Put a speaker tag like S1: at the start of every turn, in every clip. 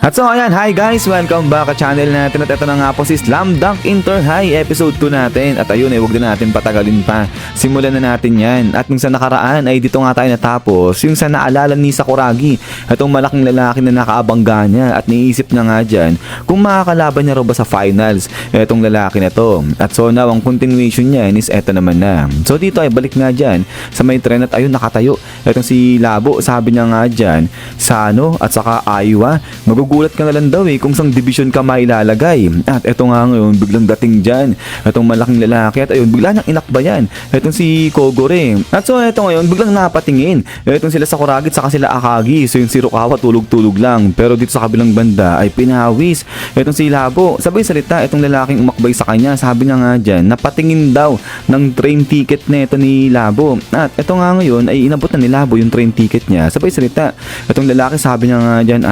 S1: At so ayan, hi guys! Welcome back sa channel natin at ito na nga po si Slam Dunk Inter High episode 2 natin. At ayun, huwag na natin patagalin pa. Simulan na natin yan. At nung sa nakaraan ay dito nga tayo natapos. Yung sa naalala ni Sakuragi, itong malaking lalaki na nakaabangga niya at niisip na nga dyan kung makakalaban niya raw ba sa finals itong lalaki na to. At so now, ang continuation niya is eto naman na. So dito ay balik nga dyan sa may tren at ayun nakatayo. Itong si Labo, sabi niya nga dyan, Sano at saka Aiwa, magugulat ka na lang daw kung sang division ka mailalagay. At eto nga ngayon, biglang dating dyan itong malaking lalaki at ayun, bigla niyang inakbayan itong si Kogore. At so eto ngayon, biglang napatingin itong sila Sakuragi at saka sila Akagi. So yung si Rukawa tulog-tulog lang, pero dito sa kabilang banda ay pinawis itong si Labo. Sabay salita itong lalaking umakbay sa kanya, sabi niya nga dyan, napatingin daw ng train ticket na ito ni Labo. At eto nga ngayon ay inabot na ni Labo yung train ticket niya. Sabay salita itong lalaki, sabi niya nga dyan,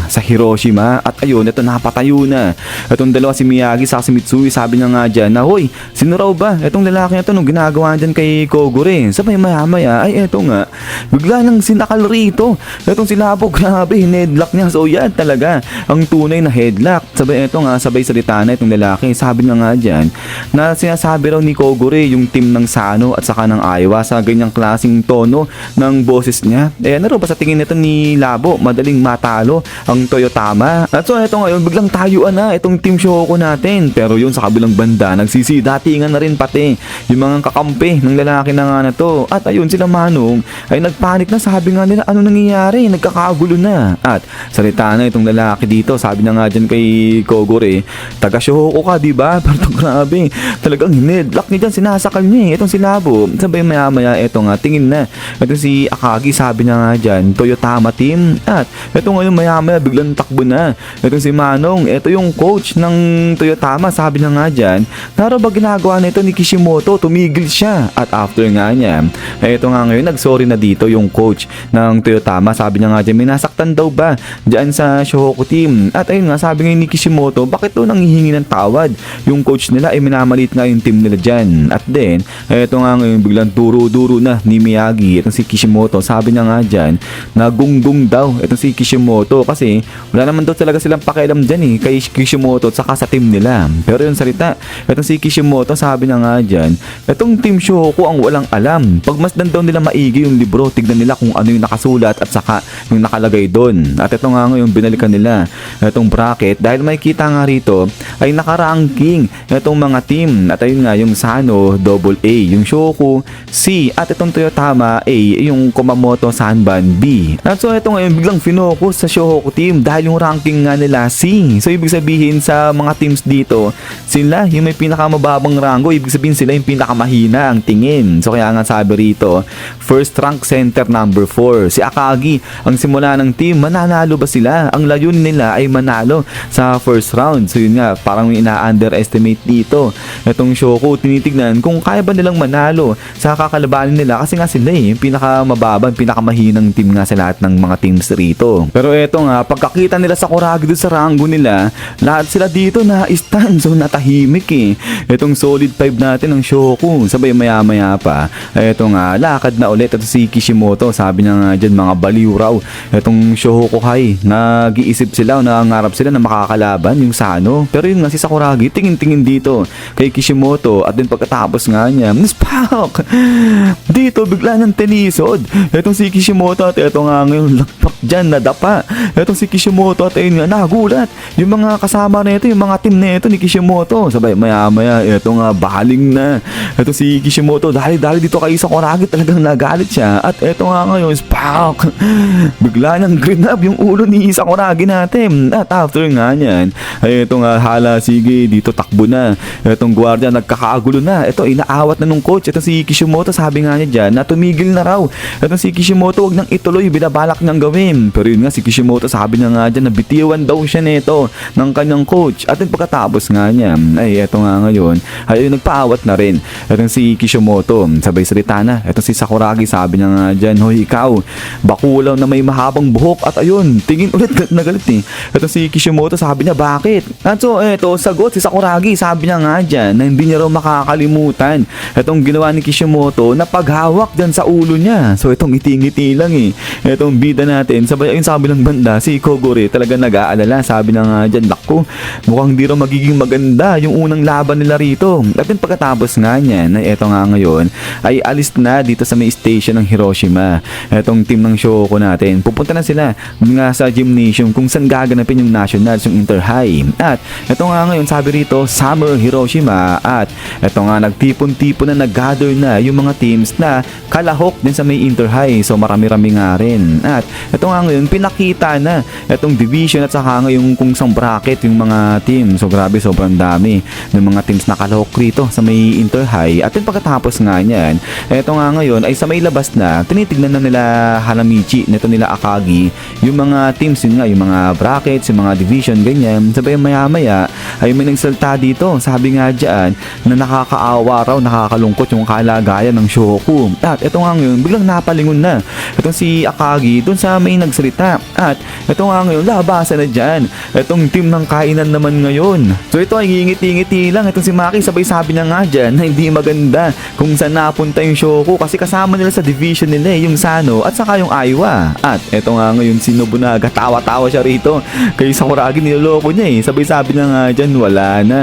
S1: sa Hiroshima. At ayun, ito napatayo na itong dalawa, si Miyagi sa si Mitsui. Sabi niya nga dyan na, hoy, sino raw ba itong lalaki na ito nung ginagawa dyan kay Kogore? Sabay maya-maya ay eto nga, bigla nang sinakal rito itong si Labo. Grabe, hinedlock niya. So yan talaga ang tunay na headlock. Sabay eto nga, sabay salita na itong lalaki. Sabi niya nga dyan na sinasabi raw ni Kogore yung team ng Sano at saka ng Aiwa sa ganyang klaseng tono ng boses niya. Ano raw ba sa tingin nito ni Labo, madaling matalo ang Toyotama. At so eto ngayon, biglang tayuan na itong Team Shoko natin. Pero yun sa kabilang banda, nagsisidatingan na rin pati yung mga kakampi ng lalaki na nga na to. At ayun, sila Manong ay nagpanik na, sabi nga nila, ano nangyayari? Nagkakagulo na. At salita na itong lalaki dito, sabi na nga dyan kay Kogore, taga Shoko ka, diba? Pero grabe, talagang hinedlock niya dyan, sinasakal niya itong si Labo. Sabay maya-maya, eto nga, tingin na itong si Akagi, sabi niya nga dyan, Toyotama team. At eto ngayon, maya-maya, biglang takbo na itong si Manong. Ito yung coach ng Toyotama, sabi niya nga dyan, naro ba ginagawa nito ni Kishimoto? Tumigil siya. At after nga niya, ito nga ngayon, nagsorry na dito yung coach ng Toyotama. Sabi niya nga dyan, may nasaktan daw ba dyan sa Shohoku team? At ayun nga, sabi nga ni Kishimoto, bakit daw nanghihingi ng tawad? Yung coach nila ay minamalit nga yung team nila dyan. At then, ito nga ngayon, biglang duro-duro na ni Miyagi itong si Kishimoto. Sabi niya nga dyan, nagunggong daw itong si Kishimoto kasi wala naman daw talaga silang pakialam dyan kay Kishimoto at saka sa team nila. Pero yung salita, itong si Kishimoto, sabi niya nga dyan, itong Team Shoko ang walang alam. Pagmasdan daw nila maigi yung libro, tignan nila kung ano yung nakasulat at saka yung nakalagay doon. At ito nga ngayon, binalikan nila itong bracket dahil may kita nga rito ay nakaranking itong mga team. At ayun nga, yung Sano, AA, yung Shoku, C, at itong Toyotama, A, yung Kumamoto Sanban, B. At so ito ngayon, biglang finokus sa Shohoku team dahil yung ranking nga nila C. So ibig sabihin sa mga teams dito, sila yung may pinakamababang rango, ibig sabihin sila yung pinakamahina ang tingin. So kaya nga sabi rito, first rank center number 4, si Akagi ang simula ng team. Mananalo ba sila? Ang layunin nila ay manalo sa first round. So yun nga, parang ina-underestimate dito itong Shoku. Tinitignan kung kaya ba nilang manalo sa kakalabanin nila kasi nga sila yung pinakamababang, pinakamahinang team nga sa lahat ng mga teams rito. Pero eto nga, pagkakita nila sa Kuragi doon sa rango nila, lahat sila dito na stand, so natahimik Itong solid 5 natin ng Shoku. Sabay maya-maya pa, eto nga, lakad na ulit ito si Kishimoto. Sabi niya nga dyan, mga baliw raw itong Shohoku Kai. Nag-iisip sila o nangangarap sila na makakalaban yung Sano. Pero yun nga, si Sakuragi tingin-tingin dito kay Kishimoto at din pagkatapos nga niya, Spak! Dito bigla ng tenisod itong si Kishimoto at eto nga ngayon, lakpak dyan, nadapa itong si Kishimoto at ayun nga, nagulat yung mga kasama na ito, yung mga team na ito ni Kishimoto. Sabay maya-maya, ito nga, baling na ito si Kishimoto dahil dito kay Sakuragi, talagang nagalit siya. At ito nga ngayon, spak! Bigla nang grinab yung ulo ni Sakuragi natin. At after nga niyan, ay ito nga, hala, sige, dito takbo na itong gwardiya, nagkakagulo na. Ito, inaawat na nung coach ito si Kishimoto. Sabi nga niya dyan na tumigil na raw ito si Kishimoto, wag nang ituloy, binabalak niyang gawin. Pero yun nga, si Kishimoto, sabi niya nga dyan na bitiwan daw siya nito ng kanyang coach. At yung pagkatapos nga niya, ay eto nga ngayon, ay nagpaawat na rin itong si Kishimoto. Sabay salita na itong si Sakuragi, sabi niya nga dyan, hoy ikaw, bakulaw na may mahabang buhok. At ayun, tingin ulit, galit na galit itong si Kishimoto, sabi niya, bakit? At so eto, sagot si Sakuragi, sabi niya nga dyan na hindi niya raw makakalimutan itong ginawa ni Kishimoto na paghawak dyan sa ulo niya. So itong ngiti-ngiti lang itong bida natin. Sabay ayun, sabi ng banda si Kogore, talaga nag-aalala. Sabi na nga dyan, naku, mukhang di raw magiging maganda yung unang laban nila rito. At then pagkatapos nga niyan, ay eto nga ngayon, ay alis na dito sa may station ng Hiroshima. Etong team ng Shoko natin, pupunta na sila nga sa gymnasium kung saan gaganapin yung nationals, yung Inter-High. At eto nga ngayon, sabi rito, Summer Hiroshima. At eto nga, nagtipon-tipon na, nag-gather na yung mga teams na kalahok din sa may Inter-High. So marami-rami nga rin. At eto nga ngayon, pinakita na etong division at saka ngayon kung sang bracket yung mga team. So grabe, sobrang dami ng mga teams na kalahok rito sa may Inter-High. At then pagkatapos nga niyan, eto nga ngayon ay sa may labas na, tinitignan na nila Hanamichi, nito nila Akagi, yung mga teams yun nga, yung mga brackets, yung mga division, ganyan. Sabay maya-maya ay may nagsalta dito. Sabi nga dyan na nakakaawa raw, nakakalungkot yung kalagayan ng Shoku. At eto nga ngayon, biglang napalingon na itong si Akagi dun sa may nagsalita. At eto nga ngayon, labasan na dyan etong team ng kainan naman ngayon. So ito ay ngingiti-ngiti lang itong si Maki, sabay sabi na nga dyan na hindi maganda kung saan napunta yung Shoku kasi kasama nila sa division nila yung Sano at saka yung Aiwa. At eto nga ngayon, si Nobunaga, tawa-tawa siya rito kay Sakuragi, niloloko niya eh. Sabay sabi na nga dyan, wala na,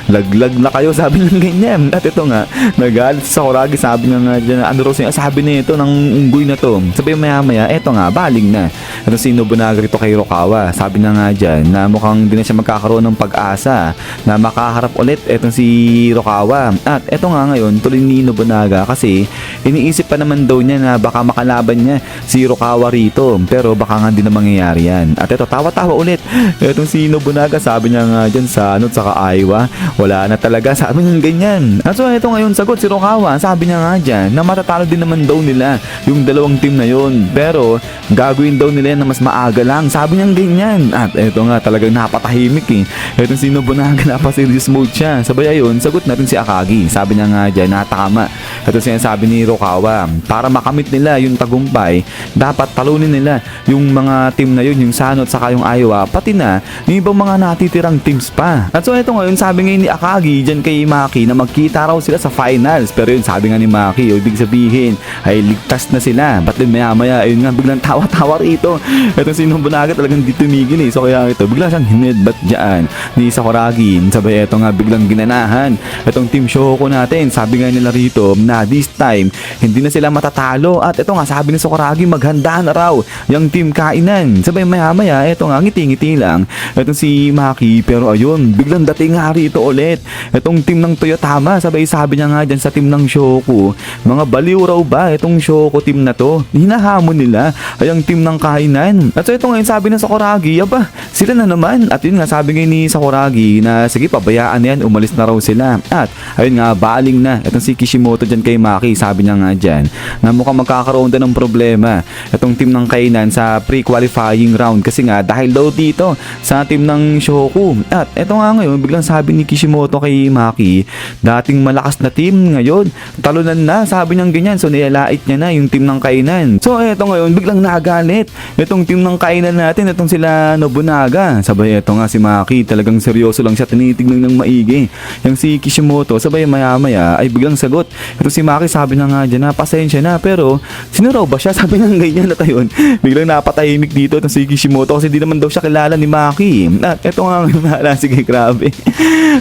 S1: laglag na kayo, sabi ng ganyan. At ito nga, nagalit si Sakuragi, sabi nga dyan, ano raw sabi nito ng unggoy na to. Sabay maya-maya, eto nga, baling na ito si Nobunaga rito kay Hirokawa. Sabi na nga dyan na mukhang di na siya magkakaroon ng pag-asa na makaharap ulit etong si Hirokawa. At eto nga ngayon, tuloy ni Nobunaga kasi iniisip pa naman daw niya na baka makalaban niya si Hirokawa rito, pero baka nga di na mangyayari yan. At eto, tawa-tawa ulit etong si Nobunaga, sabi niya nga dyan sa saka Aiwa, wala na talaga, sabi niya ganyan. At so eto ngayon, sagot si Hirokawa, sabi niya nga dyan na matatalo din naman daw nila yung dalawang team na yun, pero gagawin daw nila na mas maaga lang, sabi niya ganyan. At eto nga, talagang napatahimik eh etong si Nobunaga, napaserious mode siya. Sabay ayun, sagot natin si Akagi, sabi niya nga dyan na tama etong sinasabi ni Hirokawa, para makamit nila yung tagumpay, dapat talunin nila yung mga team na yun, yung Sano at saka yung Aiwa, pati na yung ibang mga natitirang teams pa. At so eto ngayon, sabi ngayon ni Akagi dyan kay Maki na magkita raw sila sa finals, pero yun, sabi nga ni Maki, ibig sabihin ay ligtas na sila. Ba't din maya-maya, ayun nga, biglang tawa-tawa rito etong si Nobunaga, talagang di tumigil eh. So kaya ito, bigla siyang hinedbat dyan ni Sakuragi. Sabay eto nga, biglang ginanahan etong team Shoko natin. Sabi nga nila rito na this time hindi na sila matatalo. At eto nga, sabi ni Sakuragi, maghanda na raw yung team kainan. Sabay maya-maya, eto nga, ngiti-ngiti lang etong si Maki, pero ayun, biglang dating nga rito ulit etong team ng Toyotama. Sabay sabi niya nga dyan sa team ng Shoku, mga baliw raw ba itong Shoku team na to, hinahamon nila ay ang team ng kainan. At so ito ngayon, sabi ng Sakuragi, aba, sila na naman. At yun nga, sabi ngayon ni Sakuragi na sige, pabayaan na yan, umalis na raw sila. At ayun nga, baling na itong si Kishimoto dyan kay Maki, sabi niya nga dyan na mukhang magkakaroon din ng problema itong team ng kainan sa pre-qualifying round kasi nga dahil daw dito sa team ng Shoku. At eto nga ngayon, biglang sabi ni Kishimoto kay Maki, dating malakas na team ngayon, talunan na, sabi niyang ganyan. So nilalait niya na yung team ng kainan. So eto ngayon, biglang nagalit itong team ng kainan natin, itong sila Nobunaga. Sabay eto nga si Maki, talagang seryoso lang siya, tinitignan ng maigi yung si Kishimoto. Sabay maya-maya ay biglang sagot ito si Maki, sabi na nga dyan na pasensya na, pero sino raw ba siya, sabi nang ganyan. At ayun, biglang napatahimik dito itong si Kishimoto kasi di naman daw siya kilala ni Maki. At eto nga ngayon, sige, grabe.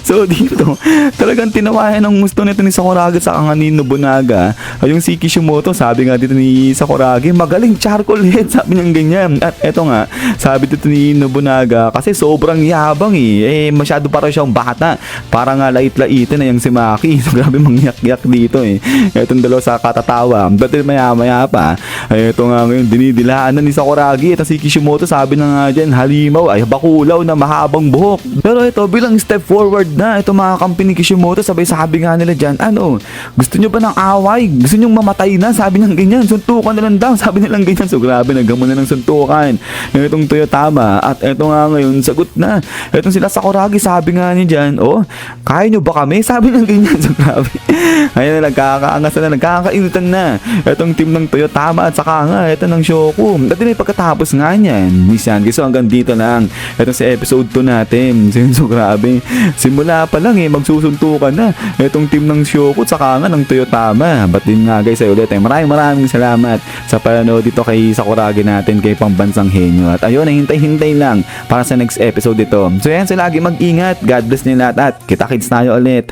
S1: So dito, talagang tinawayan ng gusto nito ni Sakuragi sa kanga ni Nobunaga ay yung si Kishimoto. Sabi nga dito ni Sakuragi, magaling charcoal head, sabi niyang ganyan. At eto nga, sabi dito ni Nobunaga, kasi sobrang yabang eh, masyado para siyang bata, para nga lait-laitin na yung si Maki. So grabe, mangyak-yak dito eh etong dalawa sa katatawa. But maya-maya pa, ay eto nga ngayon, dinidilaan na ni Sakuragi at si Kishimoto. Sabi na nga dyan, halimaw ay bakulaw na mahabang buhok. Pero ito, bilang step forward na ito mga kampi ni Kishimoto, sabay sabi nga nila dyan, ano, gusto nyo ba ng away? Gusto nyo mamatay na? Sabi niyang ganyan, suntukan na lang daw, sabi nilang ganyan. So grabe, naggamon na ng suntukan itong Toyotama. At eto nga ngayon, sagot na etong sila Sakuragi, sabi nga niya dyan, oh, kaya nyo ba kami? Sabi nilang ganyan. So grabe, ayun na, nagkakaangas na, nagkakainitan na etong team ng Toyotama at saka nga eto ng Shoku. At din ay pagkatapos nga niyan, Nissan. So hanggang dito lang etong si episode 2 natin. So grabe, simula pa lang magsusuntukan na etong team ng Shoku at saka nga ng Toyotama. But din nga guys, ay ulit maraming salamat sa panonood dito kay Sakuragi natin, kay Pambansang Henyo. At ayun, ayun, hintay-hintay lang para sa next episode ito. So yan, so lagi mag-ingat. God bless niyo lahat at kita-kits tayo ulit.